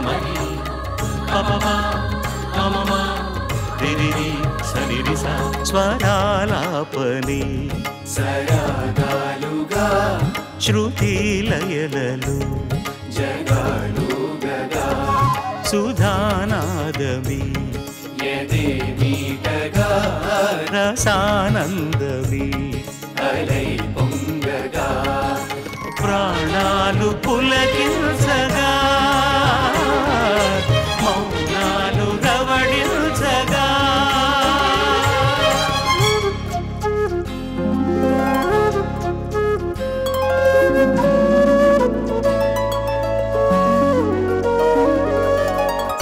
మని పపమా మమమా రిరిరి సనిరిసా స్వరాలాపని సరాగాలుగా శృతి లయలలు జగాలు Gaga సుధానాదమి యదే మీటగా రసానందమి అలై పొంగగా ప్రాణాలు పులకించగా మౌనాలు రవళించగా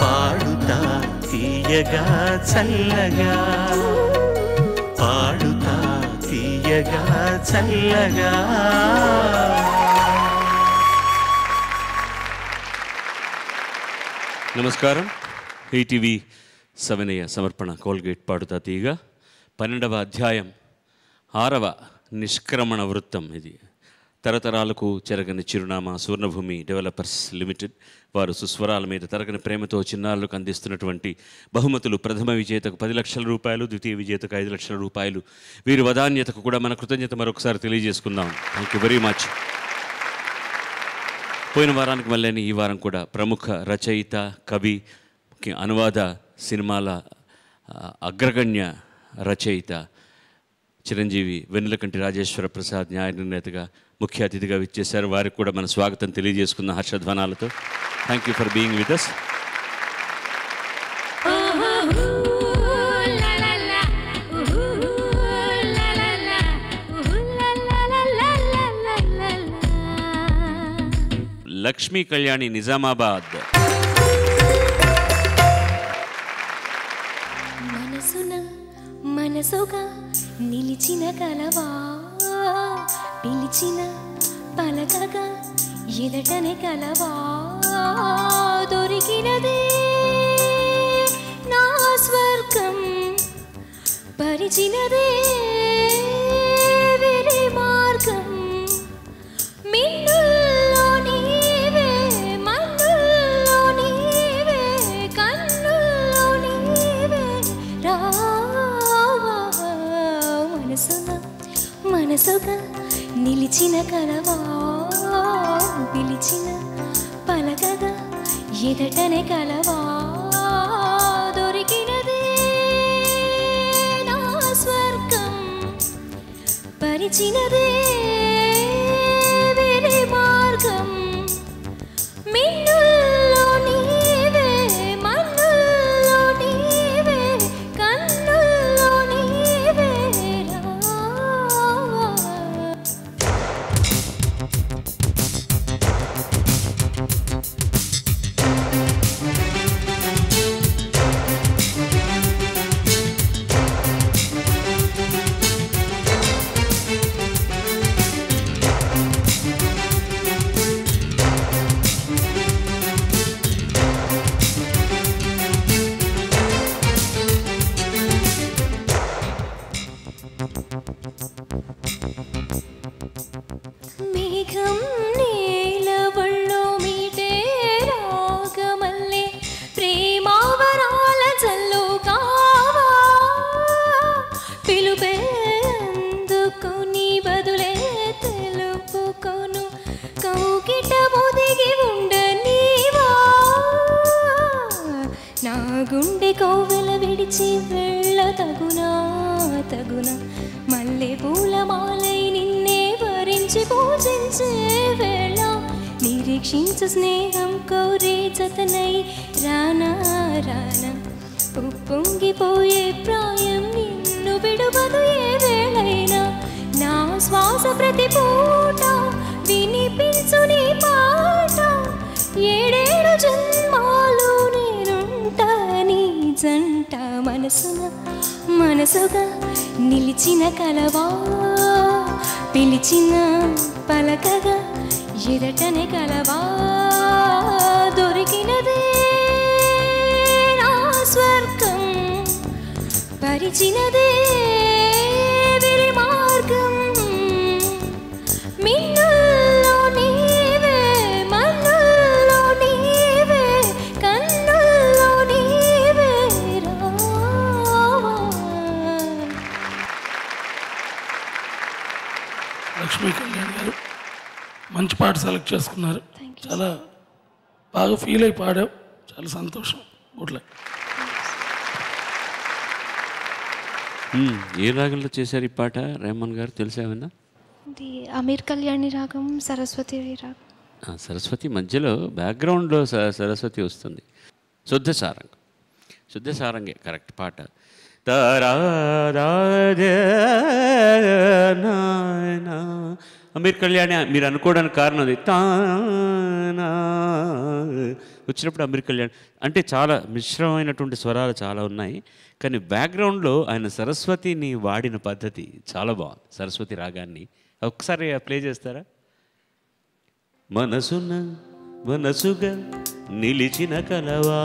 పాడుతా తీయగా చల్లగా పాడుతా తీయగా చల్లగా. నమస్కారం. ఈటీవీ 7 సమర్పణ కోల్గేట్ పాడుతా తీయగా 12వ అధ్యాయం 6వ నిష్క్రమణ వృత్తం. ఇది తరతరాలకు చెరగని చిరునామా స్వర్ణభూమి డెవలపర్స్ లిమిటెడ్ వారు సుస్వరాల మీద తరగని ప్రేమతో చిన్నారులకు అందిస్తున్నటువంటి బహుమతులు. ప్రథమ విజేతకు 10 లక్షల రూపాయలు, ద్వితీయ విజేతకు 5 లక్షల రూపాయలు. వీరి వదాన్యతకు కూడా మన కృతజ్ఞత మరొకసారి తెలియజేసుకుందాం. Thank you very much. పోయిన వారానికి మళ్ళీ ఈ వారం కూడా ప్రముఖ రచయిత, కవి, అనువాద, సినిమాల అగ్రగణ్య రచయిత చిరంజీవి వెన్నెలకంటి రాజేశ్వర ప్రసాద్ న్యాయ నిర్ణేతగా ముఖ్య అతిథిగా విచ్చేశారు. వారికి కూడా మన స్వాగతం తెలియజేసుకున్న హర్షధ్వానాలతో. Thank you for being with us. Lakshmi Kalyani, Nizamabad. మనసున మనసుగా నిలిచిన కలవా, పిలిచిన పలకగా ఎదటనే కలవా, దొరికినదే నా స్వర్గం, పరిచినదే వేరే మార్గం, మిన్నుల్లో నీవే, మన్నుల్లో నీవే, కన్నుల్లో నీవే, రావా మనసుగా మనసుగా నిలిచిన కలవా, పిలిచిన పలకగా ఎదటనే కలవా, దొరికినదే నా స్వర్గం, పరిచినదే వేరే మార్గం, మిన్నుల్లో నీవే, మన్నుల్లో నీవే, కన్నుల్లో నీవే, రావా. మేఘం నీలవళ్ళో మీటే రాగమల్లే ప్రేమావరాల జల్లు కావా, పిలుపే అందుకొని బదులే తెలుపుకొను కౌకిట ఒదిగి ఉండనీవా, నా గుండె కోవెల విడిచి వెళ్ళ తగునా తగునా, మల్లె పూల మాలై నిన్నే వరించి పూజించే వేళ, నిరీక్షించు స్నేహం కోరే జతనై రానా రానా, ఉప్పొంగిపోయే ప్రాయం నిన్ను విడువదు ఏ వేళైనా, నా శ్వాస ప్రతి పూట వినిపించు నీ పాట, ఏడేడు జన్మాలు నేనుంటా నీ జంట, మనసున మనసుగా నిలిచిన కలవా, పిలిచిన పలకగా ఎదటనే కలవా, దొరికినదే నా స్వర్గం, పరిచినదే వేరే మార్గం, మిన్నుల్లో నీవే, మన్నుల్లో నీవే, పాట సెలెక్ట్ చేసుకున్నారు. చాలా బాగా ఫీల్ అయి పాడావు. చాలా సంతోషం. గుడ్లే. ఏ రాగంలో చేశారు ఈ పాట రెహమాన్ గారు, తెలుసామన్నా? ఇది అమీర్ కళ్యాణి రాగం, సరస్వతి రాగం. సరస్వతి మధ్యలో బ్యాక్గ్రౌండ్లో సరస్వతి వస్తుంది. శుద్ధ సారంగం, శుద్ధ సారంగే కరెక్ట్ పాట. అమీర్ కళ్యాణి మీరు అనుకోవడానికి కారణం అది. వచ్చినప్పుడు అమీర్ కళ్యాణ్ అంటే చాలా మిశ్రమైనటువంటి స్వరాలు చాలా ఉన్నాయి, కానీ బ్యాక్గ్రౌండ్లో ఆయన సరస్వతిని వాడిన పద్ధతి చాలా బాగుంది. సరస్వతి రాగాన్ని ఒకసారి ప్లే చేస్తారా? మనసున మనసుగా నిలిచిన కలవా,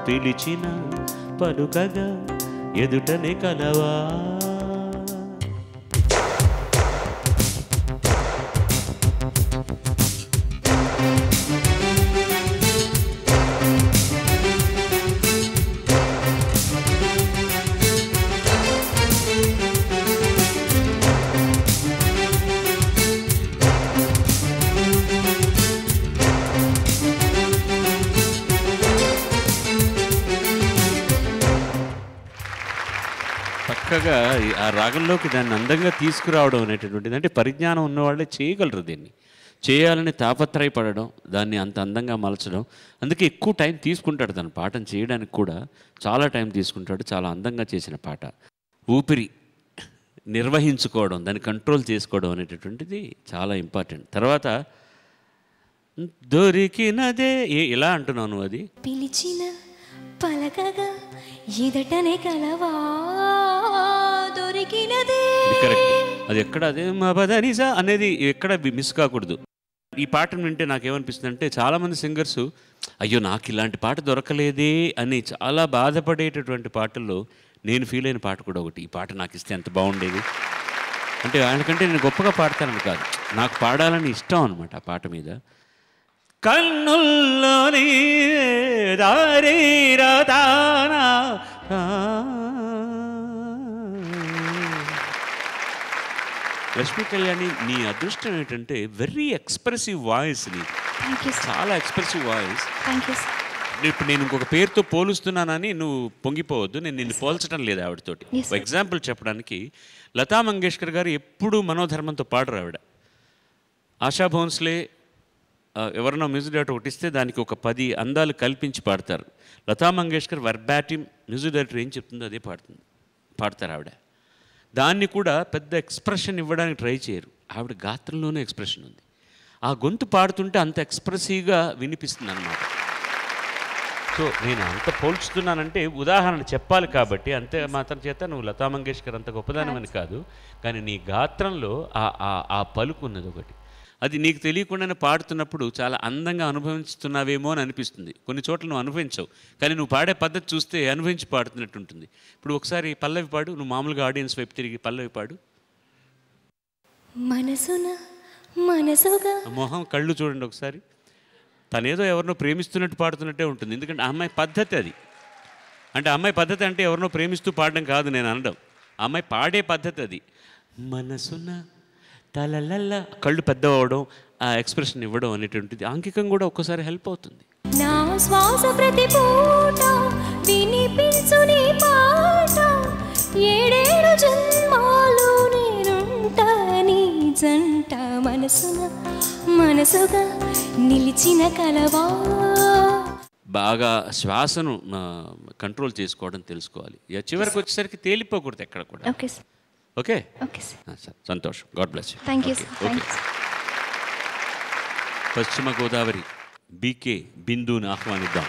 పిలిచిన పలుకగా ఎదుటనే కలవా. చక్కగా ఆ రాగంలోకి దాన్ని అందంగా తీసుకురావడం అనేటటువంటిది, అంటే పరిజ్ఞానం ఉన్నవాళ్ళే చేయగలరు. దీన్ని చేయాలని తాపత్రయపడడం, దాన్ని అంత అందంగా మలచడం. అందుకే ఎక్కువ టైం తీసుకుంటాడు తన పాటను చేయడానికి కూడా, చాలా టైం తీసుకుంటాడు. చాలా అందంగా చేసిన పాట. ఊపిరి నిర్వహించుకోవడం, దాన్ని కంట్రోల్ చేసుకోవడం అనేటటువంటిది చాలా ఇంపార్టెంట్. తర్వాత దొరికినదే ఇలా అంటున్నాను, అది పిలిచిన పలకగా ఎదటనే కలవా, దొరికినదే. కరెక్ట్. అది ఎక్కడ అదే మబదనిసా అనేది ఎక్కడ మిస్ కాకూడదు. ఈ పాటను వింటే నాకేమనిపిస్తుంది అంటే, చాలామంది సింగర్స్ అయ్యో నాకు ఇలాంటి పాట దొరకలేదే అని చాలా బాధపడేటటువంటి పాటల్లో నేను ఫీల్ అయిన పాట కూడా ఒకటి. ఈ పాట నాకు ఇస్తే ఎంత బాగుండేది అంటే, ఆయనకంటే నేను గొప్పగా పాడతానని కాదు, నాకు పాడాలని ఇష్టం అనమాట ఆ పాట మీద. కన్నుల్లోని దారీరదానా లక్ష్మీ కళ్యాణి, నీ అదృష్టం ఏంటంటే వెరీ ఎక్స్ప్రెసివ్ వాయిస్ నీది. చాలా ఎక్స్ప్రెసివ్ వాయిస్. ఇప్పుడు నేను ఇంకొక పేరుతో పోలుస్తున్నానని నువ్వు పొంగిపోవద్దు, నేను నిన్ను పోల్చడం లేదు ఆవిడతోటి. ఎగ్జాంపుల్ చెప్పడానికి, లతా మంగేష్కర్ గారు ఎప్పుడూ మనోధర్మంతో పాడరు. ఆవిడ ఆశా భోన్స్లే ఎవరన్నా మ్యూజిక్ డైరెక్టర్ ఒకటి ఇస్తే దానికి ఒక 10 అందాలు కల్పించి పాడతారు. Lata Mangeshkar verbatim music director ఏం చెప్తుందో అదే పాడతారు ఆవిడ. దాన్ని కూడా పెద్ద ఎక్స్ప్రెషన్ ఇవ్వడానికి ట్రై చేయరు. ఆవిడ గాత్రంలోనే ఎక్స్ప్రెషన్ ఉంది. ఆ గొంతు పాడుతుంటే అంత ఎక్స్ప్రెసివ్గా వినిపిస్తుంది అన్నమాట. సో నేను అంత పోల్చుతున్నానంటే ఉదాహరణ చెప్పాలి కాబట్టి, అంతే మాత్రం చేత నువ్వు లతా మంగేష్కర్ అంత గొప్పదానమని కాదు, కానీ నీ గాత్రంలో ఆ పలుకు ఉన్నది ఒకటి. అది నీకు తెలియకుండానే పాడుతున్నప్పుడు చాలా అందంగా అనుభవిస్తున్నావేమో అని అనిపిస్తుంది. కొన్ని చోట్ల నువ్వు అనుభవించవు, కానీ నువ్వు పాడే పద్ధతి చూస్తే అనుభవించి పాడుతున్నట్టు ఉంటుంది. ఇప్పుడు ఒకసారి పల్లవి పాడు, నువ్వు మామూలుగా ఆడియన్స్ వైపు తిరిగి పల్లవి పాడు. మనసున మనసుగా, మొహం కళ్ళు చూడండి ఒకసారి. తనేదో ఎవరినో ప్రేమిస్తున్నట్టు పాడుతున్నట్టే ఉంటుంది, ఎందుకంటే ఆ అమ్మాయి పద్ధతి అది. అంటే అమ్మాయి పద్ధతి అంటే ఎవరినో ప్రేమిస్తూ పాడడం కాదు నేను అనడం, ఆ అమ్మాయి పాడే పద్ధతి అది. మనసున తలలల్ల, కళ్ళు పెద్ద అవడం, ఆ ఎక్స్ప్రెషన్ ఇవ్వడం అనేటువంటిది ఆంగికం కూడా ఒక్కోసారి హెల్ప్ అవుతుంది. నా శ్వాస ప్రతి పూట వినిపించు నీ పాట, 7 జన్మాలు నేనుంటా నీ జంట, మనసున మనసుగా నిలిచిన కలవా. బాగా శ్వాసను కంట్రోల్ చేసుకోవడం తెలుసుకోవాలి. చివరికి వచ్చేసరికి తేలిపోకూడదు ఎక్కడ కూడా. Okay sir. Okay okay sir. సంతోషం. God bless you. Thank you sir. Okay. Paschim Godavari BK బిందుని ఆహ్వానిద్దాం.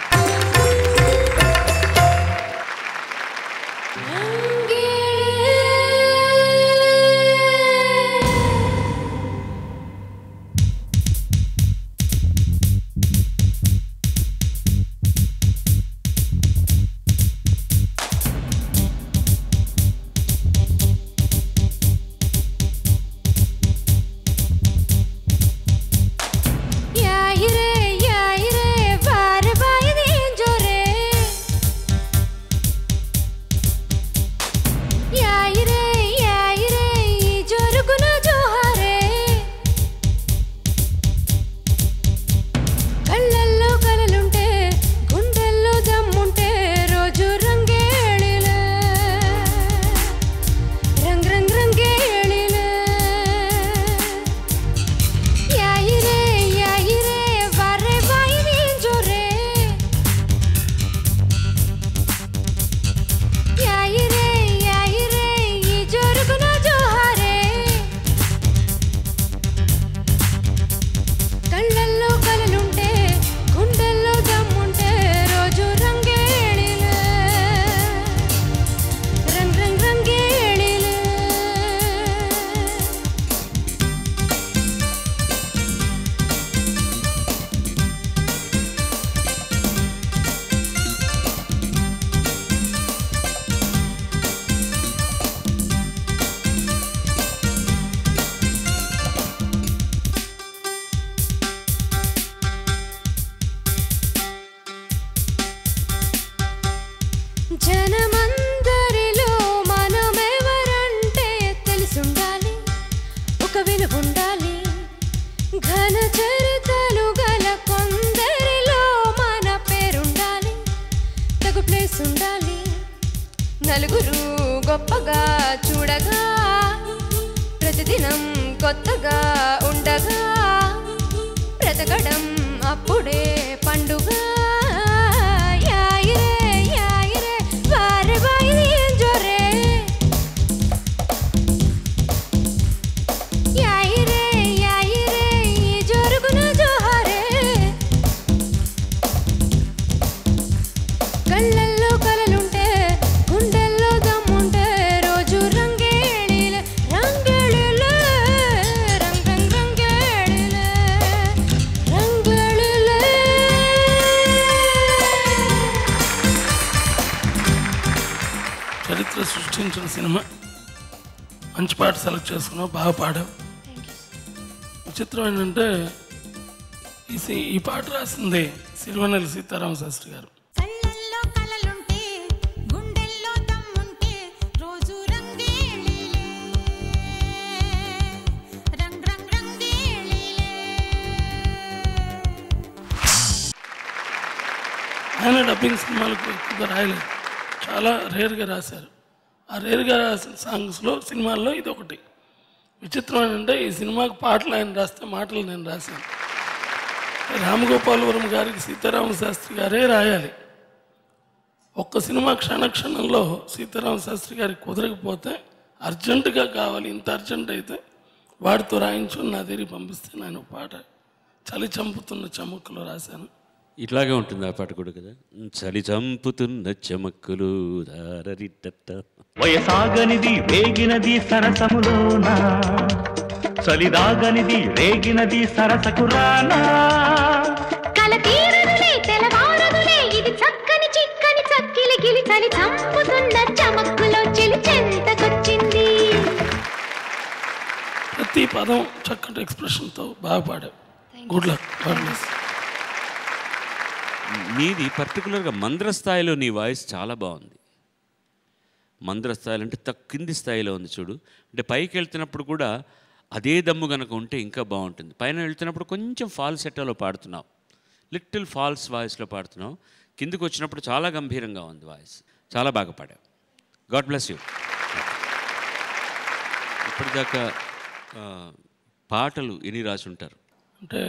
మనసుండాలి నలుగురు గొప్పగా చూడగా ప్రతిదినం కొత్తగా ఉండగా బ్రతకడం అప్పుడే పండుగ యాయిరే యాయిరే వారే బాయిని ఎంజోరే యాయిరే యాయిరే జోరుగున జోహారే కళ్ళల్లో కలలుంటే గుండెల్లో దమ్ముంటే రోజు రంగేళిలే రంగేళిలే రంగ్ రంగ్ రంగేళిలే రంగేళిలే చరిత్ర సృష్టించిన సినిమా. మంచి పాట సెలెక్ట్ చేసుకున్నావు, బాగా పాడావు. విచిత్రం ఏంటంటే ఈ పాట రాసింది సిరివెన్నెల సీతారామ శాస్త్రి గారు. కళ్ళల్లో కలలుంటే గుండెల్లో దమ్ముంటే రోజు రంగేళిలే రంగ్ రంగ్ రంగేళిలే. ఆయన డబ్బింగ్ సినిమాలకు ఎక్కువగా రాయలేదు, చాలా రేర్గా రాశారు. ఆ రేర్గా రాసిన సాంగ్స్లో సినిమాల్లో ఇది ఒకటి. విచిత్రం ఏంటంటే ఈ సినిమాకు పాటలు ఆయన రాస్తే మాటలు నేను రాశాను. రామగోపాలవరం గారికి సీతారామ శాస్త్రి గారే రాయాలి. ఒక్క సినిమా క్షణక్షణంలో సీతారామ శాస్త్రి గారికి కుదరకపోతే అర్జెంటుగా కావాలి, ఇంత అర్జెంట్ అయితే వాడితో రాయించు నా దగ్గర పంపిస్తే నేను పాట చలి చంపుతున్న చమక్కులో రాశాను. ఇట్లాగే ఉంటుంది ఆ పాట కూడా కదా. చలి చంపుతున్న చెమక్కులు దారరిట్టట్ట. వయసాగనిది రేగినది సరసములోనా, చలిదాగనిది రేగినది సరసకురానా. కల తీరదులే తెలవారదులే ఇది చక్కని చిక్కని చక్కిలి గిలి చలి చంపుతున్న చమక్కులో చెలి చెంతకొచ్చింది. ప్రతి పదం చక్కటి ఎక్స్ప్రెషన్తో బాగా పాడావు. Good luck. నీది పర్టికులర్గా మంద్ర స్థాయిలో నీ వాయిస్ చాలా బాగుంది. మంద్ర స్థాయిలో అంటే కింది స్థాయిలో ఉంది చూడు. అంటే పైకి వెళ్తున్నప్పుడు కూడా అదే దమ్ము కనుక ఉంటే ఇంకా బాగుంటుంది. పైన వెళ్తున్నప్పుడు కొంచెం ఫాల్స్ సెట్టలో పాడుతున్నావు, లిటిల్ ఫాల్స్ వాయిస్లో పాడుతున్నావు. కిందికి వచ్చినప్పుడు చాలా గంభీరంగా ఉంది వాయిస్. చాలా బాగా పాడావు. God bless you. ఇప్పటిదాకా పాటలు ఎన్ని రాసి ఉంటారు? అంటే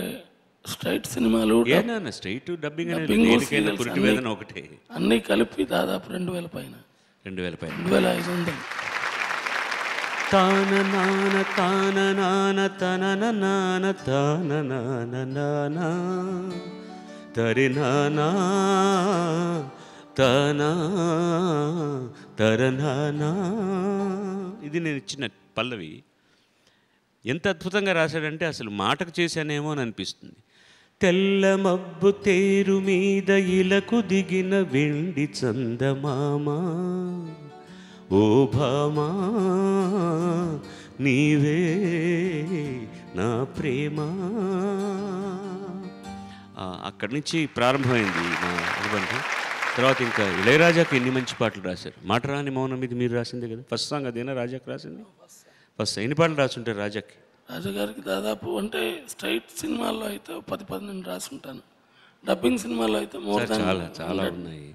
స్ట్రైట్ సినిమాలు ఏనా స్ట్రైట్ డబ్బింగ్ అనేది పురిటి వేదన ఒకటే, అన్నీ కలిపి దాదాపు 2000 పైన, 2500. తాన నాన తాన నాన తన నాన తాన నాన నానా తరి నానా తన తర నానా. ఇది నేను ఇచ్చిన పల్లవి. ఎంత అద్భుతంగా రాశాడంటే అసలు మాటకు చేశానేమో అని అనిపిస్తుంది. తెల్ల మబ్బు తేరు మీద ఇలకు దిగిన వెండి చందమామా, ఓ భామా నీవే నా ప్రేమ. అక్కడి నుంచి ప్రారంభమైంది నా అనుబంధం. తర్వాత ఇంకా ఇళయరాజాకి ఎన్ని మంచి పాటలు రాశారు. మాట రాని మౌనం ఇది మీరు రాసిందే కదా, ఫస్ట్ సాంగ్ అదేనా రాజాకి రాసింది? ఫస్ట్ ఎన్ని పాటలు రాసుంటారు రాజాకి? రాజాగారికి దాదాపు అంటే స్ట్రైట్ సినిమాల్లో అయితే 10-12 రాసుంటాను. డబ్బింగ్ సినిమాల్లో అయితే చాలా చాలా ఉన్నాయి.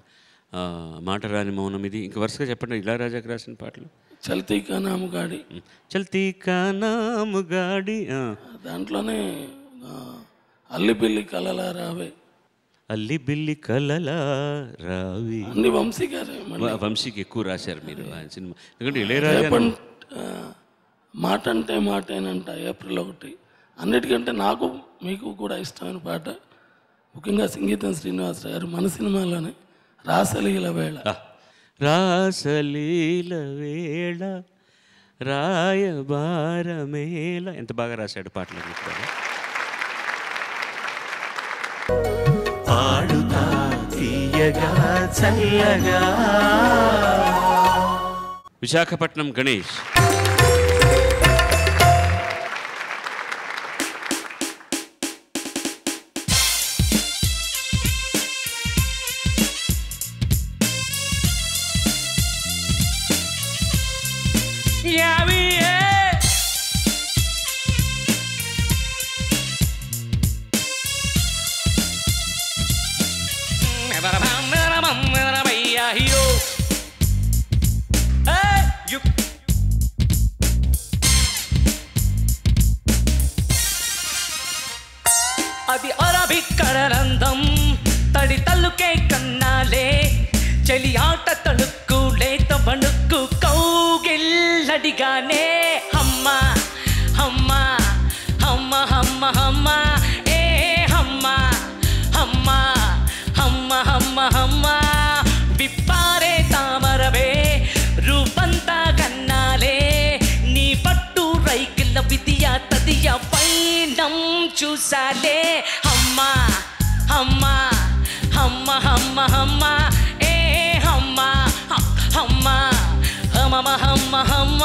మాట రాని మౌనం ఇది. ఇంక వరుసగా చెప్పండి ఇళయరాజాకి రాసిన పాటలు. చల్తీ కా నాము గాడి, చల్తీ కా నాము గాడి, దాంట్లోనే అల్లి బిల్లి కలలా రావే, అల్లి బిల్లి కలలా రావి అన్ని వంశీ గారే. వంశీకి ఎక్కువ రాశారు మీరు ఆయన సినిమా. ఎందుకంటే ఇళయరాజా మాట అంటే మాటేనంట ఏప్రిల్ 1. అన్నిటికంటే నాకు మీకు కూడా ఇష్టమైన పాట, ముఖ్యంగా సంగీతం శ్రీనివాసరావు గారు, మన సినిమాలోనే రాసలీల వేళ. రాసలీల వేళ రాయబారమేళ. ఎంత బాగా రాశాడు పాటలు. పాడుతా తీయగా చల్లగా. విశాఖపట్నం గణేష్. తలుకే కన్నాలే చలి ఆట తణుక్కు లేత బణుక్కు కౌగిల్లడిగానే హమ్మ హమ్మ హమ్మ హమ్మ హమ్మ ఏ హమ్మ హమ్మ హమ్మ హమ్మ హమ్మ విప్పారే తామరవే రూపంతా కన్నాలే నీ పట్టు రైకిల్ల విదియ తదియ పైనం చూసాలే హమ్మ హమ్మ హమ్మ హమ్మ హమ్మ ఏ హమ్మ హమ్మ హమ్మ హమ్మ హమ్మ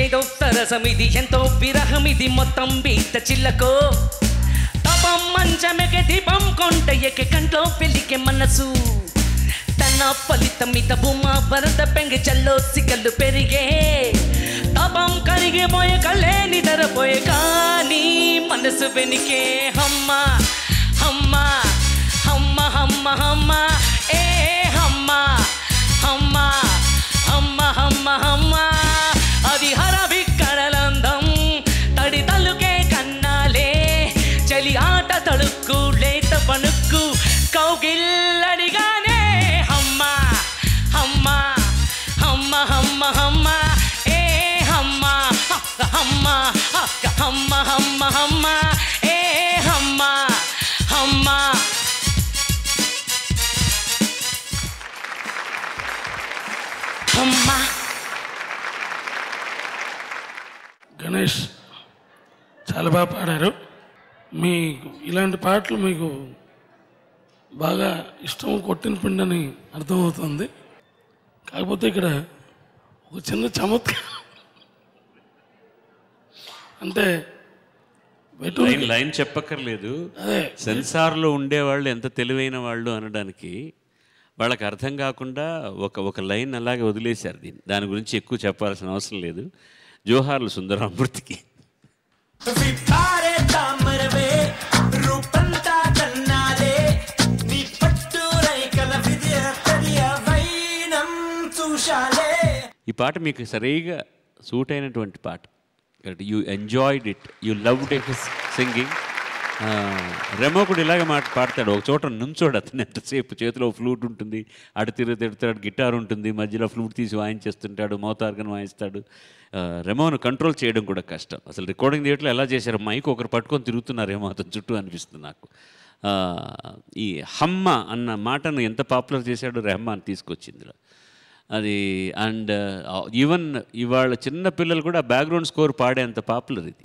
ఏదో సరసమిది ఎంతో విరహమిది మొత్తం బీత చిల్లకో తపం మంచమెకే దీపం కొంట ఎకే కంట్లో పెళ్ళికే మనసు తన ఫలితమిత భూమా వరద పెంగి చల్లో సిగలు పెరిగే తపం కరిగిపోయే కళ్ళే నిద్రపోయే కానీ మనసు వెనికే హమ్మ హమ్మ హమ్మ హమ్మ హమ్మ ఏ హమ్మ హమ్మ హమ్మ హమ్మ హమ్మ అది హరవి కడలందం తడి తలుకే కన్నాలే చలి ఆట తడుక్కు లేత పణుక్కు కౌగిల్లడిగానే హమ్మ హమ్మ హమ్మ హమ్మ హమ్మ ఏ హమ్మ హమ్మ హమ్మ హమ్మ హమ్మ ఏ హమ్మ హమ్మ హమ్మ. గణేష్ చాలా బాగా పాడారు. మీకు ఇలాంటి పాటలు మీకు బాగా ఇష్టం, కొట్టిన పిండని అర్థమవుతుంది. కాకపోతే ఇక్కడ ఒక చిన్న చమత్కారం అంటే లైన్ చెప్పక్కర్లేదు. అదే సెన్సార్లో ఉండేవాళ్ళు ఎంత తెలివైన వాళ్ళు అనడానికి వాళ్ళకి అర్థం కాకుండా ఒక లైన్ అలాగే వదిలేశారు. దాని గురించి ఎక్కువ చెప్పాల్సిన అవసరం లేదు. జోహార్లు సుందరామూర్తికి. ఈ పాట మీకు సరిగా సూట్ అయినటువంటి పాట. You enjoyed it, you loved it singing. Remo కూడా ఇలాగే పాడతాడు. ఒక చోట నుంచోడు అతను ఎంతసేపు, చేతిలో ఫ్లూట్ ఉంటుంది, అటు తిరుగుతాడు, గిటార్ ఉంటుంది, మధ్యలో ఫ్లూట్ తీసి వాయించేస్తుంటాడు, మౌతార్గన్ వాయిస్తాడు. రెమోను కంట్రోల్ చేయడం కూడా కష్టం. అసలు రికార్డింగ్ థియేటర్లో ఎలా చేశారు, మైక్ ఒకరు పట్టుకొని తిరుగుతున్నారేమో అతని చుట్టూ అనిపిస్తుంది నాకు. ఈ హమ్మ అన్న మాటను ఎంత పాపులర్ చేశాడో రెహమాన్ తీసుకొచ్చింది అది. అండ్ ఈవెన్ ఇవాళ చిన్న పిల్లలు కూడా బ్యాక్గ్రౌండ్ స్కోర్ పాడేంత పాపులర్ ఇది.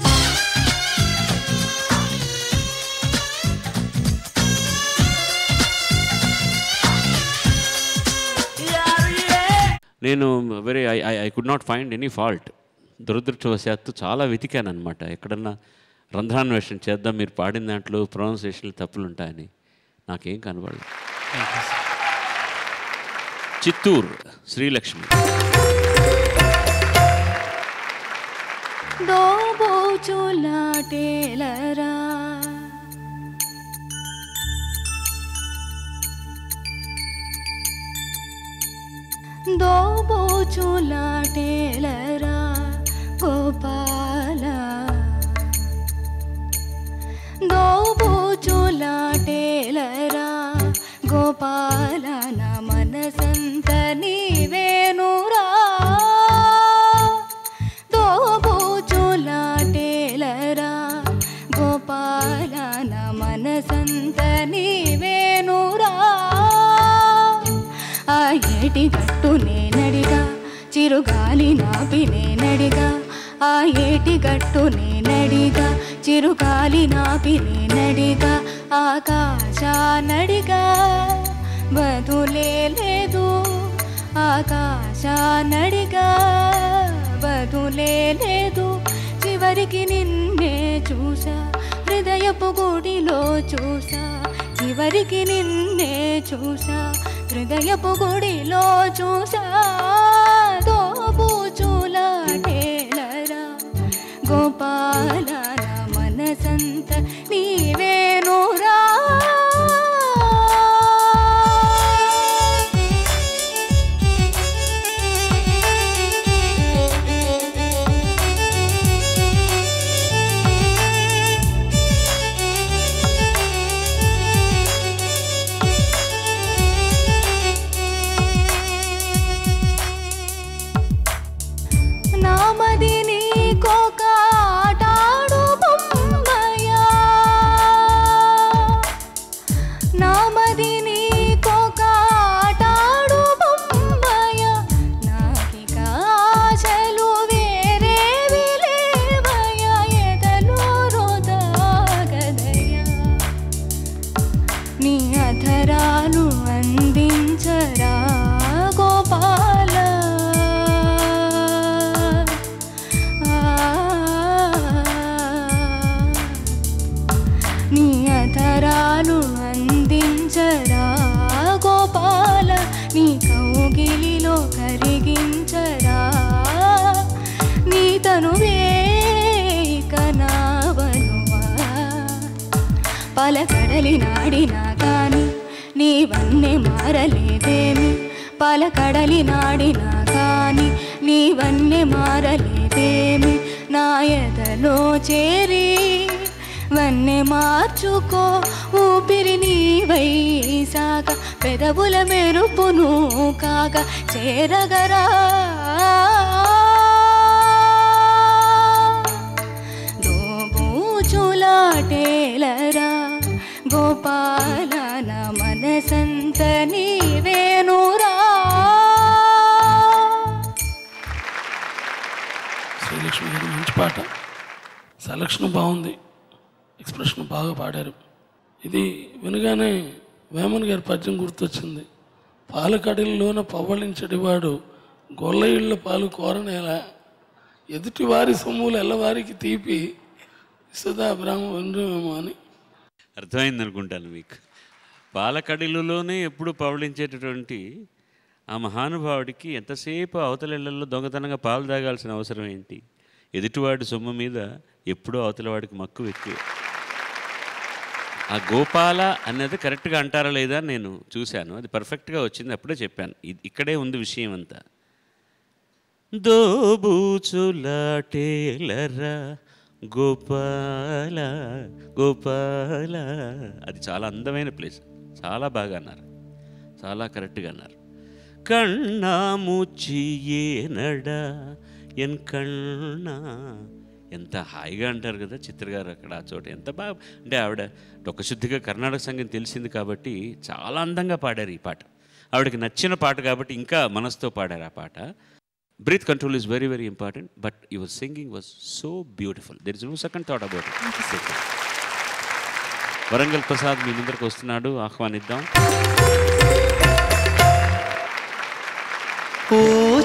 నేను I could not find any fault. దురదృష్టవశాత్తు చాలా వెతికాను అనమాట, ఎక్కడన్నా రంధ్రాన్వేషణ చేద్దాం మీరు పాడిన దాంట్లో ప్రొనౌన్సియేషన్లు తప్పులు ఉంటాయని. నాకేం కనబడలేదు. చిత్తూరు శ్రీలక్ష్మి. దోబోచులాటేలరా దోబోచులాటేలరా గోపాల దోబోచులాటేలరా గోపాల నా మనసంత నీవేనురా దోబోచులాటేలరా గోపాల నా మనసంత నీవేనురా ఆ ఏటి గట్టు నేనడిగా చిరుగాలి నాపి నేనడిగా ఆ ఏటి గట్టు నేనడిగా చిరుగాలి నాపి నేనడిగా ఆకాశానడిగా బదులే లేదు ఆకాశానడిగా బదులే లేదు చివరికి నిన్నే చూసా హృదయపు గుడిలో చూసా చివరికి నిన్నే చూసా హృదయపు గుడిలో చూసా దోబూచులాటేలరా గోపాల నా మనసంత నీవేనురా తరతరాలు అందించరా గోపాల నీ అధరాలు అందించరా గోపాల నీ కౌగిలిలో కరిగించరా నీ తనువే కనావనువా పలకడలి నాడినా కాని నీవన్నే మారలేదేమి పలకడలి నాడినా కాని నీవన్నే మారలేదేమి నా ఎదలో చేరి వన్నె మార్చుకో ఊపిరి నీవై సాగ పెదవుల మెరుపును కాక చేరగరా దోబూచులాటేలరా గోపాల నా మనసంత నీవేనురా. శ్రీలక్ష్మి గారు మంచి పాట, సెలక్షన్ బాగుంది, ఎక్స్ప్రెషన్ బాగా పాడారు. ఇది వినగానే వేమన్ గారి పద్యం గుర్తొచ్చింది. పాలకడలిలోన పవ్వళించడివాడు గొల్ల ఇళ్ళ పాలు కోరనేలా ఎదుటి వారి సొమ్ములు ఎల్లవారికి తీపి ఇసుదా బ్రాహ్మ వినరేమో అని అర్థమైంది అనుకుంటాను మీకు. పాలకడిలోనే ఎప్పుడు పవళించేటటువంటి ఆ మహానుభావుడికి ఎంతసేపు అవతలిళ్లలో దొంగతనంగా పాలు తాగాల్సిన అవసరం ఏంటి? ఎదుటివాడి సొమ్ము మీద ఎప్పుడూ అవతలవాడికి మక్కువ ఎక్కువ. ఆ గోపాల అన్నది కరెక్ట్గా అంటారా లేదా నేను చూశాను, అది పర్ఫెక్ట్గా వచ్చింది, అప్పుడే చెప్పాను. ఇక్కడే ఉంది విషయం అంతా. దోబూచులాటేలరా గోపాల గోపాల, అది చాలా అందమైన ప్లేస్, చాలా బాగా అన్నారు, చాలా కరెక్ట్గా అన్నారు. కన్నా ముచ్చియేనడా ఎన్ కన్నా, ఎంత హాయిగా అంటారు కదా చిత్ర గారు అక్కడ ఆ చోట, ఎంత బాగా అంటే ఆవిడ డొక్కశుద్ధిగా కర్ణాటక సంగీతం తెలిసింది కాబట్టి చాలా అందంగా పాడారు ఈ పాట. ఆవిడకి నచ్చిన పాట కాబట్టి ఇంకా మనసుతో పాడారు ఆ పాట. Breath control is very very important, but your singing was so beautiful, there is no second thought about it. Warangal Prasad మీ ముందరికి వస్తున్నాడు, ఆహ్వానిద్దాం. ఓ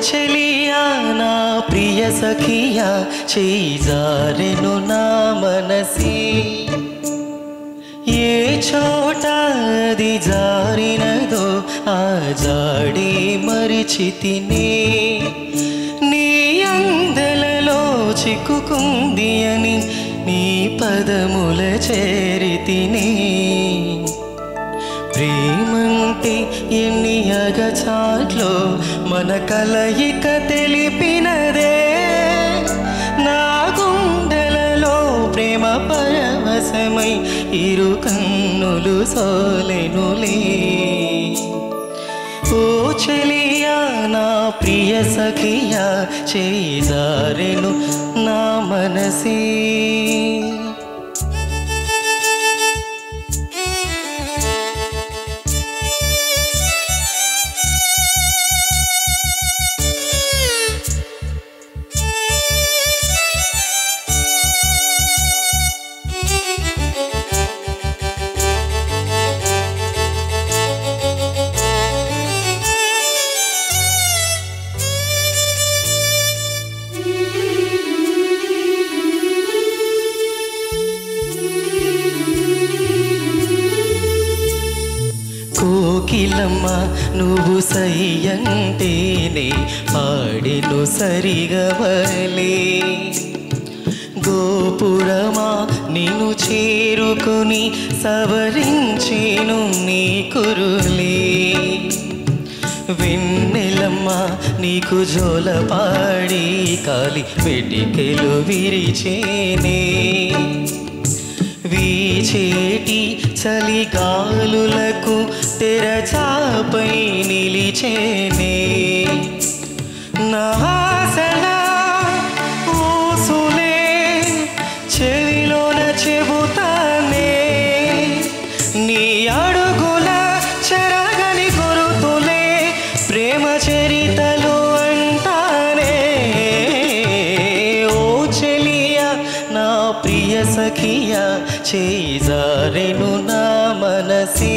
చెలియా నా ప్రియ సఖియా చేజారెను నా మనసి, ఏ చోట అది జారినదో ఆ జాడి మరిచితిని, నీ అందలలో చిక్కుకుంది అని నీ పదముల చేరితిని. ప్రేమంటే ఎన్ని అగచాట్లో మన కలయిక తెలిపినదే, నా గుండెలలో ప్రేమ పరవశమై ఇరు కన్నులు సోలెనులే. ఓ చెలియా నా ప్రియ సఖియా చేజారెను నా మనసే. కోకిలమ్మ నువ్వు సయ్యంటేనే పాడెను సరిగవలే, గోపురమా నిన్ను చేరుకుని సవరించేను నీ కురులే. వెన్నెలమ్మ నీకు జోలపాడి కాలి వెటికెలు విరిచేనే, వీచేటి చలిగాలులకు తెరచాపై నిలిచేనే. నాసలా ఊసులే చెవిలోన చెబుతానే, నీ అడుగుల చెరగని గురుతులే ప్రేమ చరితలు అంటానే. ఓ చెలియా నా ప్రియ సఖియా చేజారెను నా మనసే.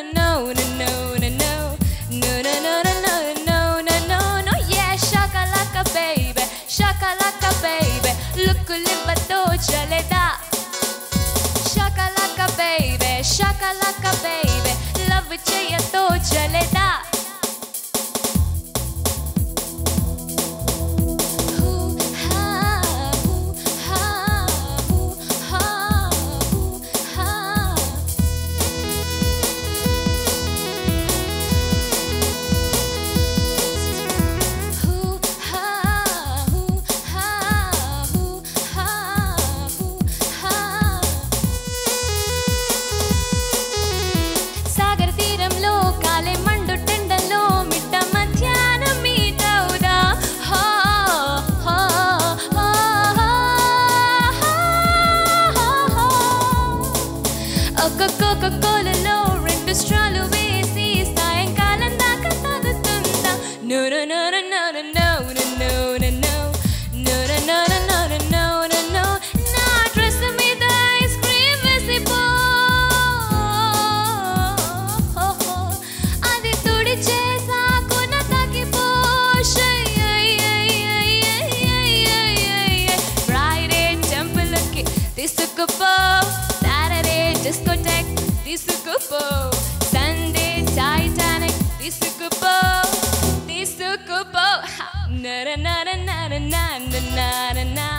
na na na na na na na na na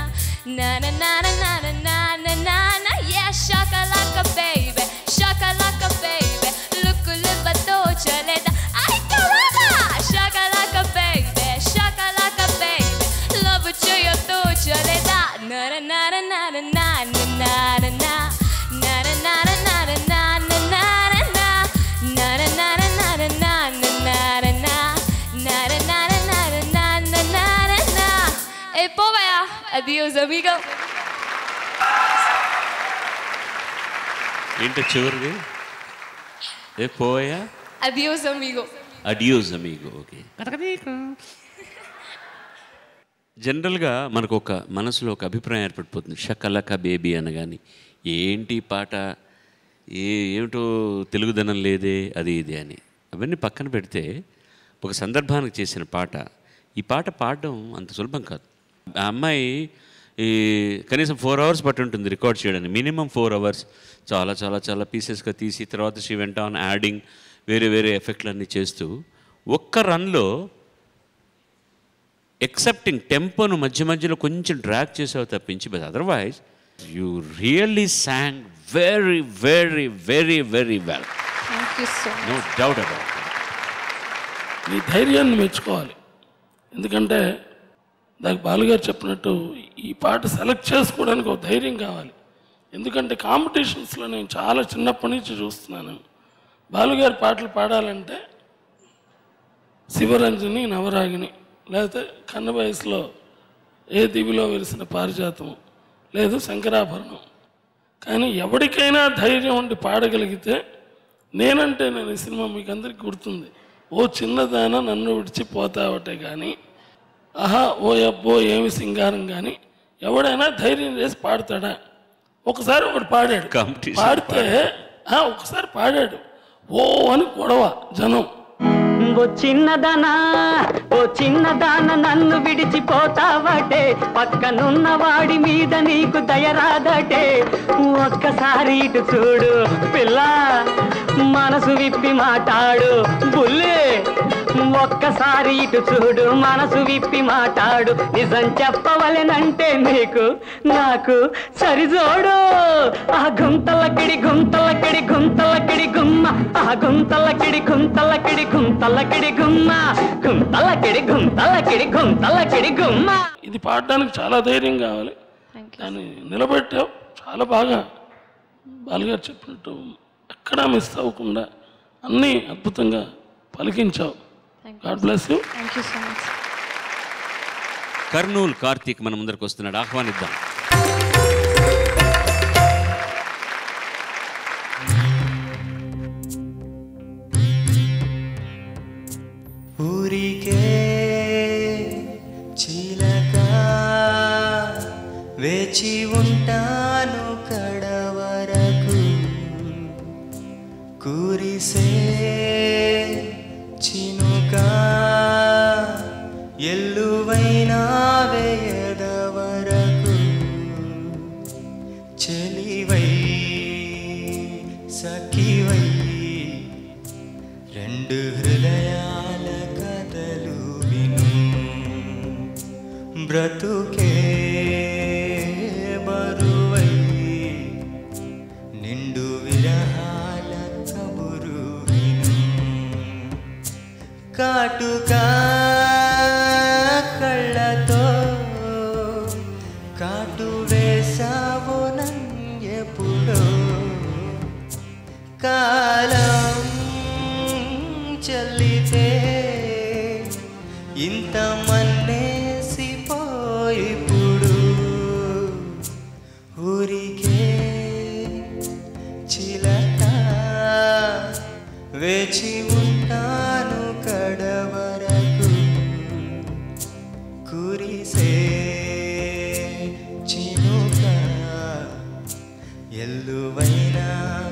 na na na na na na na na. Yeah, shakalaka baby, shakalaka baby, look liba to chaleta. Ay caramba, shakalaka baby, shakalaka baby, love chaya to chaleta. Na na na na na na na na na na. Adios, amigo. ఏంటో చివరిది ఏ పోయా Adios, amigo. Adios అమీగో. Okay. జనరల్గా మనకు ఒక మనసులో ఒక అభిప్రాయం ఏర్పడిపోతుంది. Shakalaka baby అనగాని ఏంటి పాట, ఏమిటో తెలుగుదనం లేదే అది ఇది అని. అవన్నీ పక్కన పెడితే ఒక సందర్భానికి చేసిన పాట, ఈ పాట పాడడం అంత సులభం కాదు. ఆ అమ్మాయి కనీసం 4 hours పట్టి ఉంటుంది రికార్డ్ చేయడానికి, మినిమం 4 hours. చాలా చాలా చాలా పీసెస్గా తీసి తర్వాత షీ వెంట ఆన్ యాడింగ్ వేరే వేరే ఎఫెక్ట్లన్నీ చేస్తూ ఒక్క రన్లో ఎక్సెప్టింగ్ టెంపోను మధ్య మధ్యలో కొంచెం డ్రాగ్ చేసావు తప్పించి, but otherwise you really sang very very very very well. No doubt about it. మీ ధైర్యాన్ని మెచ్చుకోవాలి. ఎందుకంటే దానికి బాలుగారు చెప్పినట్టు ఈ పాట సెలెక్ట్ చేసుకోవడానికి ఒక ధైర్యం కావాలి. ఎందుకంటే కాంపిటీషన్స్లో నేను చాలా చిన్నప్పటి నుంచి చూస్తున్నాను, బాలుగారి పాటలు పాడాలంటే శివరంజని, నవరాగిని, లేకపోతే కన్న వయసులో ఏ దివిలో వెలిసిన పారిజాతము, లేదు శంకరాభరణం. కానీ ఎవరికైనా ధైర్యం ఉండి పాడగలిగితే, నేనంటే నేను ఈ సినిమా మీకు అందరికీ గుర్తుంది, ఓ చిన్నదాన నన్ను విడిచిపోతావటే కానీ, ఆహా ఓ అబ్బో ఏమి సింగారం కానీ ఎవడైనా ధైర్యం చేసి పాడతాడా? ఒకసారి ఒకటి పాడాడు, పాడితే ఒకసారి పాడాడు, ఓ అని గొడవ జనం. ఓ చిన్నదాన నన్ను విడిచిపోతావటే, పక్కనున్న వాడి మీద నీకు దయరాదటే, ఒక్కసారి ఇటు చూడు పిల్ల, మనసు విప్పి మాట్లాడు బుల్లే, ఒక్కసారి ఇటు చూడు మనసు విప్పి మాట్లాడు, నిజం చెప్పవలెనంటే నీకు నాకు సరిజోడు. ఆ గుంతలకిడి గుంతలకిడి గుంతలకిడి గుమ్మ, ఆ గుంతలకిడి గుంతలకిడి గుంతలకిడి గుమ్మ, గుంతలకిడి గుంతలకిడి గుంతలకిడి గుమ్మ. ఇది పాడడానికి చాలా ధైర్యం కావాలి. దాన్ని నిలబెట్టావు చాలా బాగా. బాలుగారు చెప్పినట్టు ఎక్కడా మిస్ అవ్వకుండా అన్నీ అద్భుతంగా పలికించావు. God bless you. Thank you so much. Kurnool Karthik మన ముందరికి వస్తున్నాడు, ఆహ్వానిద్దాం. ఊరికే చిలక వేచి ఉంటాను కడవరకు, కురిసే చినుకా ఎల్లువైనా వేయదవరకు, చెలివై సఖివై రెండు హృదయాల కథలు విను, బ్రతుకే బరువై నిండు విరహాల కబురు విను, కాటుకా కళ్ళతో కాటు వేసావు నన్యెప్పుడో, కాలం చల్లితే ఇంత మన్నేసిపోయిప్పుడు, ఊరికే చిలక వేచి ఉంటాను కడవరకు, కురిసే చినుక ఎల్లువైనా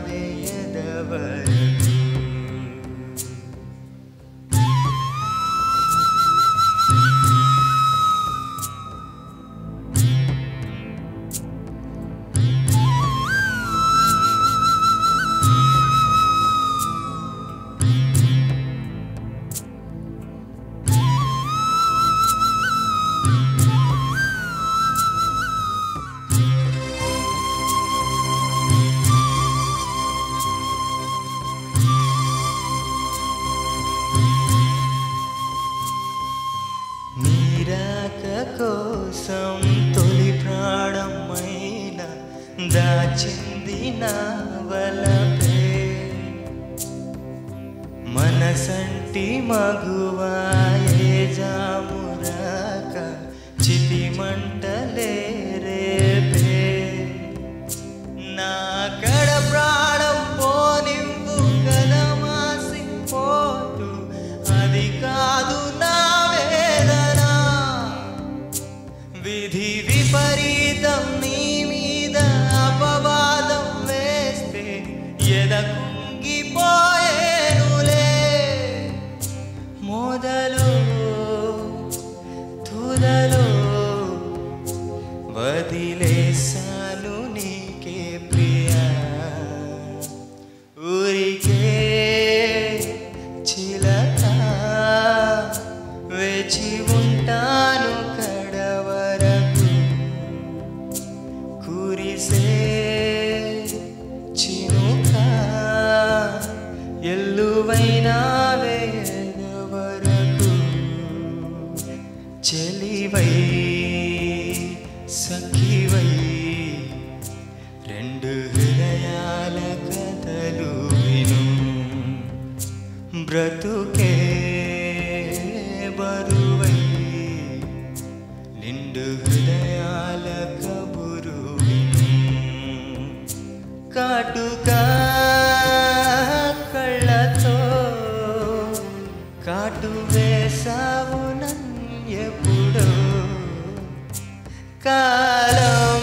వేయదవరకు. దాచింది నా వలపే మనసంటి మగువాయే జామురాక చితి మంటలే రేపే నా కడ ప్రాణం పోనివ్వు కలమాసి పోతు అది కాదు నా వేదన విధి విపరీతం నీ మీద అపవాదం వేస్తే ఎదకుంగిపోయేనులే మొదలు తుదలో వదిలేసాను నీకే ప్రియా ఊరికే చిలక వేచి ఉంటాను కడవరకు కురిసే చినుక ఎల్లువైనా వేదవరకు చెలివై సఖివై రెండు హృదయాల కథలు విను బ్రతుకే బరువై నిండు హృదయాల కబురు విను కాటుకా కళ్ళతో కాటు వేసావు నన్యెప్పుడో కాలం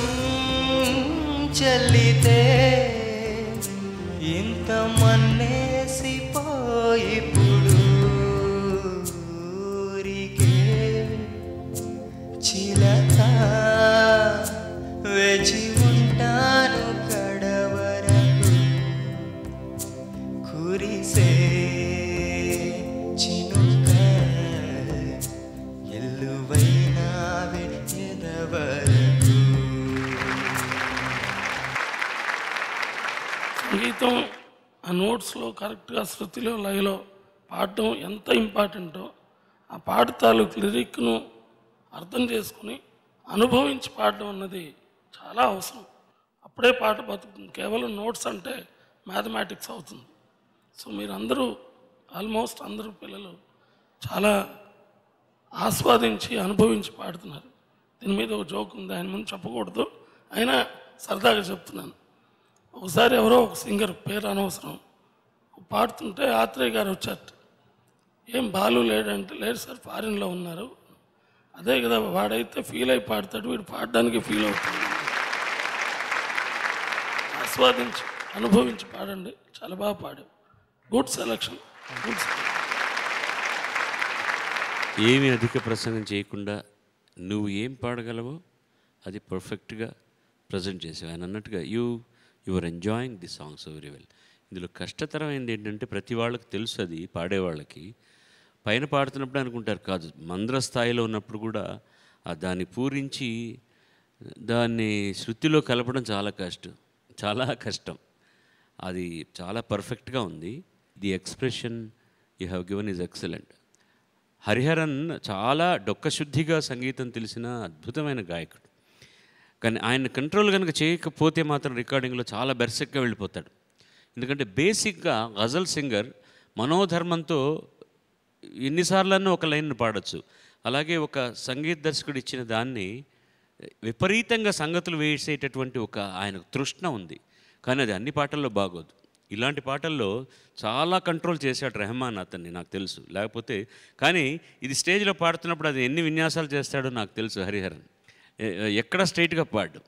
చెల్లితే ఇంత మన్నేసిపోయిప్పుడు ఊరికే చిలక వేచి ఉంటాను కడవరకు కురిసే చినుక ఎల్లువైనా ఎదవరకు సంగీతం ఆ నోట్స్లో కరెక్ట్గా శృతిలో లయలో పాడటం ఎంత ఇంపార్టెంటో ఆ పాట తాలూకు లిరిక్ను అర్థం చేసుకుని అనుభవించి పాడడం అన్నది చాలా అవసరం. అప్పుడే పాట బతుకుతుంది. కేవలం నోట్స్ అంటే మ్యాథమెటిక్స్ అవుతుంది. సో మీరందరూ ఆల్మోస్ట్ అందరూ పిల్లలు చాలా ఆస్వాదించి అనుభవించి పాడుతున్నారు. దీని మీద ఒక జోక్ ఉంది, ఆయన ముందు చెప్పకూడదు, అయినా సరదాగా చెప్తున్నాను. ఒకసారి ఎవరో ఒక సింగర్, పేరు అనవసరం, పాడుతుంటే ఆత్రేయ గారు వచ్చారు. ఏం బాలు లేడంటే, లేదు సార్ ఫారిన్లో ఉన్నారు. అదే కదా, వాడైతే ఫీల్ అయి పాడతాడు, వీడు పాడడానికి ఫీల్ అవుతాడు. ఆస్వాదించి అనుభవించి పాడండి. చాలా బాగా పాడావు. Good selection, good selection. ఏమి అధిక ప్రసంగం చేయకుండా నువ్వు ఏం పాడగలవో అది పర్ఫెక్ట్గా ప్రజెంట్ చేసావు. ఆయన అన్నట్టుగా your enjoying the songs very well. ఇందులో కష్టతరమైనది ఏంటంటే ప్రతి వాళ్ళకి తెలుసు, అది పాడేవాళ్ళకి పైన పాడుతున్నప్పుడు అనుకుంటారు, కాదు మంద్ర స్థాయిలో ఉన్నప్పుడు కూడా దాన్ని పూరించి దాన్ని శృతిలో కలపడం చాలా కష్టం. అది చాలా పర్ఫెక్ట్గా ఉంది. The expression you have given is excellent. Hariharan చాలా డొక్కశుద్ధిగా సంగీతం తెలిసిన అద్భుతమైన గాయకుడు. కానీ ఆయన కంట్రోల్ కనుక చేయకపోతే మాత్రం రికార్డింగ్లో చాలా బెర్సెక్గా వెళ్ళిపోతాడు. ఎందుకంటే బేసిక్గా గజల్ సింగర్ మనోధర్మంతో ఎన్నిసార్లన్నా ఒక లైన్ పాడచ్చు. అలాగే ఒక సంగీత దర్శకుడు ఇచ్చిన దాన్ని విపరీతంగా సంగతులు వేసేటటువంటి ఒక ఆయనకు తృష్ణ ఉంది. కానీ అది అన్ని పాటల్లో బాగోదు. ఇలాంటి పాటల్లో చాలా కంట్రోల్ చేశాడు రెహమాన్ అతన్ని, నాకు తెలుసు. లేకపోతే కానీ ఇది స్టేజ్లో పాడుతున్నప్పుడు అది ఎన్ని విన్యాసాలు చేస్తాడో నాకు తెలుసు. హరిహరన్ ఎక్కడ స్ట్రైట్గా పాడు.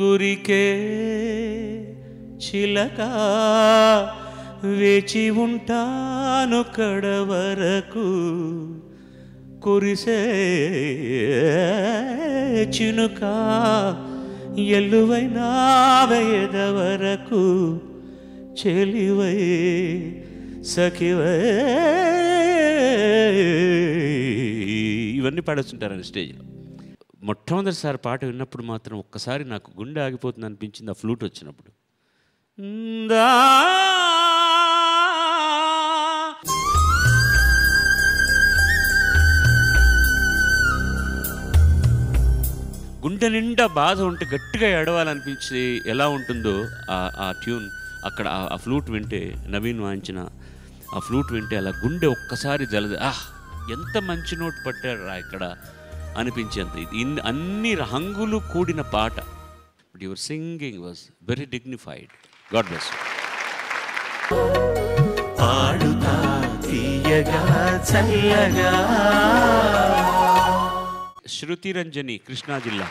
ఊరికే చిలక వేచి ఉంటాను కడవరకు, కురిసే చినుక ఎల్లువైనా వేదవరకు, చెలివై సఖివై, ఇవన్నీ పాడొచ్చుంటారని స్టేజ్లో. మొట్టమొదటిసారి పాట విన్నప్పుడు మాత్రం ఒక్కసారి నాకు గుండె ఆగిపోతుంది అనిపించింది ఆ ఫ్లూట్ వచ్చినప్పుడు. గుండె నిండా బాధ ఉంటే గట్టిగా ఏడవాలనిపించి ఎలా ఉంటుందో ఆ ట్యూన్ అక్కడ ఆ ఫ్లూట్ వింటే, నవీన్ వాయించిన ఆ ఫ్లూట్ వింటే అలా గుండె ఒక్కసారి ఎంత మంచి నోట్ పట్టారా ఇక్కడ అనిపించేంత. అన్ని హంగులు కూడిన పాట. But your singing was very dignified. God bless you. Paduta Theeyaga చల్లగా. శృతి రంజని, కృష్ణా జిల్లా.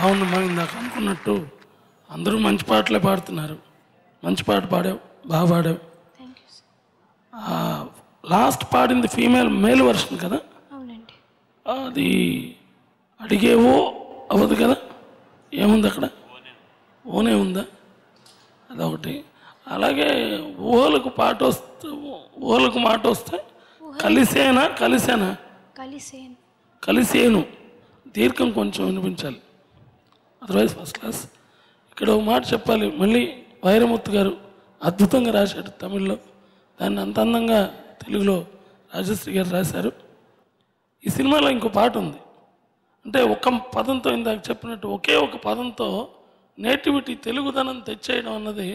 అవునమ్మా, ఇందాక అనుకున్నట్టు అందరూ మంచి పాటలే పాడుతున్నారు. మంచి పాట పాడావు, బాగా పాడావు. లాస్ట్ పాడింది మేల్ వర్షన్ కదా? అవునండి. అది అడిగేవో అవ్వదు కదా? ఏముంది అక్కడ? ఓనే ఉందా? అదొకటి. అలాగే ఊహలకు పాట వస్తే, ఊహలకు మాట వస్తే కలిసేను దీర్ఘం కొంచెం వినిపించాలి, అదర్వైజ్ ఫస్ట్ క్లాస్. ఇక్కడ ఒక మాట చెప్పాలి మళ్ళీ. వైరముత్తు గారు అద్భుతంగా రాశాడు తమిళ్లో, దాన్ని అంత అందంగా తెలుగులో రాజశ్రీ గారు రాశారు. ఈ సినిమాలో ఇంకో పాట ఉంది. అంటే ఒక పదంతో, ఇందాక చెప్పినట్టు ఒకే ఒక పదంతో నేటివిటీ, తెలుగుదనం తెచ్చేయడం అన్నది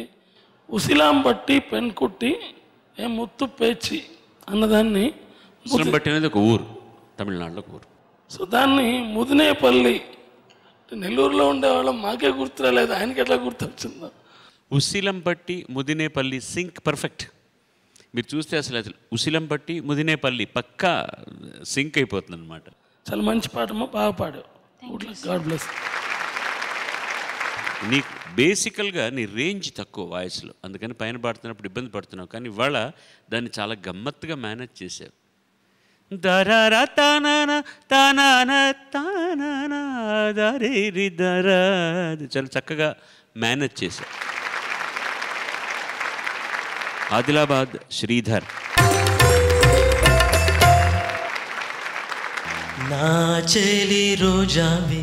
ఉసిలాం బట్టి పెన్కుట్టి ముత్తు పేచి అన్నదాన్ని, ఉసిలంబట్టి అనేది ఒక ఊరు, తమిళనాడులో ఒక ఊరు. సో దాన్ని ముదినేపల్లి, నెల్లూరులో ఉండేవాళ్ళం, మాకే గుర్తు రాలేదు, ఆయనకి ఎట్లా గుర్తు వచ్చిందో. Usilampatti Mudinepalli sync perfect. మీరు చూస్తే అసలు ఉసిలంపట్టి ముదినేపల్లి పక్కా సింక్ అయిపోతుంది అనమాట. చాలా మంచి పాటమ్మా, బాగా పాడావు. God bless. నీకు బేసికల్గా నీ రేంజ్ తక్కువ వాయిస్లో, అందుకని పైన పాడుతున్నప్పుడు ఇబ్బంది పడుతున్నావు. కానీ ఇవాళ దాన్ని చాలా గమ్మత్తుగా మేనేజ్ చేసావు. దరారా తానానా తానానా తానానా దరేరి దరా, చాలా చక్కగా మేనేజ్ చేశావు. ఆదిలాబాద్ శ్రీధర్. నా చెలి రోజావి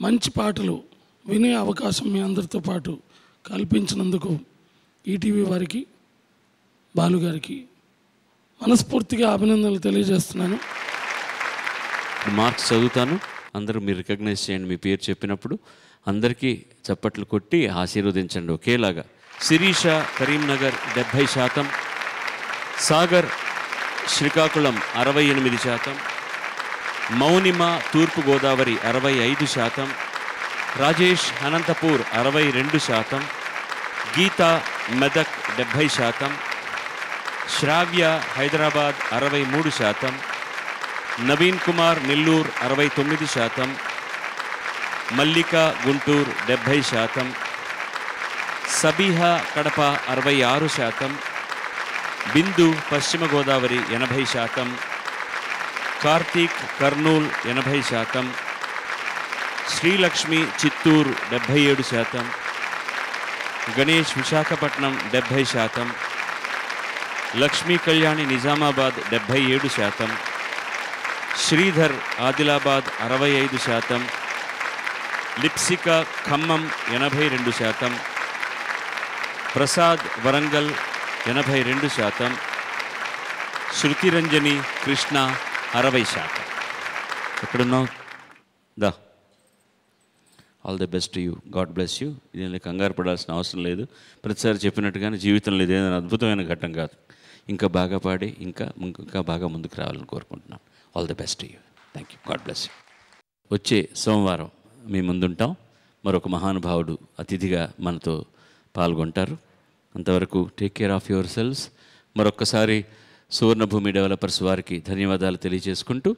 మంచి పాటలు వినే అవకాశం మీ అందరితో పాటు కల్పించినందుకు ఈటీవీ వారికి, బాలుగారికి మనస్ఫూర్తిగా అభినందనలు తెలియజేస్తున్నాను. మార్క్స్ చదువుతాను, అందరూ మీరు రికగ్నైజ్ చేయండి. మీ పేరు చెప్పినప్పుడు అందరికీ చప్పట్లు కొట్టి ఆశీర్వదించండి ఒకేలాగా. శిరీష కరీంనగర్ 70%, సాగర్ శ్రీకాకుళం 68%, మౌనిమ తూర్పుగోదావరి 65%, రాజేష్ అనంతపూర్ 62%, గీత మెదక్ 70%, శ్రావ్య హైదరాబాద్ 63%, నవీన్ కుమార్ నెల్లూరు 69%, మల్లిక గుంటూరు 70%, సబీహా కడప 66%, బిందు పశ్చిమ గోదావరి 80%, కార్తీక్ కర్నూలు 80%, శ్రీలక్ష్మి చిత్తూరు 77%, గణేష్ విశాఖపట్నం 70%, లక్ష్మీ కళ్యాణి నిజామాబాద్ 77%, శ్రీధర్ ఆదిలాబాద్ 65%, లిప్సిక ఖమ్మం 82%, ప్రసాద్ వరంగల్ 82%, శృతిరంజని కృష్ణ 60%. ఎక్కడున్నావు? దా. All the best you, God bless you. దీనిలో కంగారు పడాల్సిన అవసరం లేదు. ప్రతిసారి చెప్పినట్టుగానే జీవితంలో ఇదేదైనా అద్భుతమైన ఘట్టం కాదు. ఇంకా బాగా పాడి ఇంకా బాగా ముందుకు రావాలని కోరుకుంటున్నాను. All the best you. Thank you. God bless you. వచ్చే సోమవారం మీ ముందుంటాం. మరొక మహానుభావుడు అతిథిగా మనతో పాల్గొంటారు. అంతవరకు take care of yourselves. మరొక్కసారి సువర్ణభూమి డెవలపర్స్ వారికి ధన్యవాదాలు తెలియజేసుకుంటూ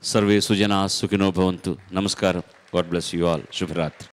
సర్వే సుజనా సుఖినో భవంతు. నమస్కారం. God bless you all. శుభరాత్రి.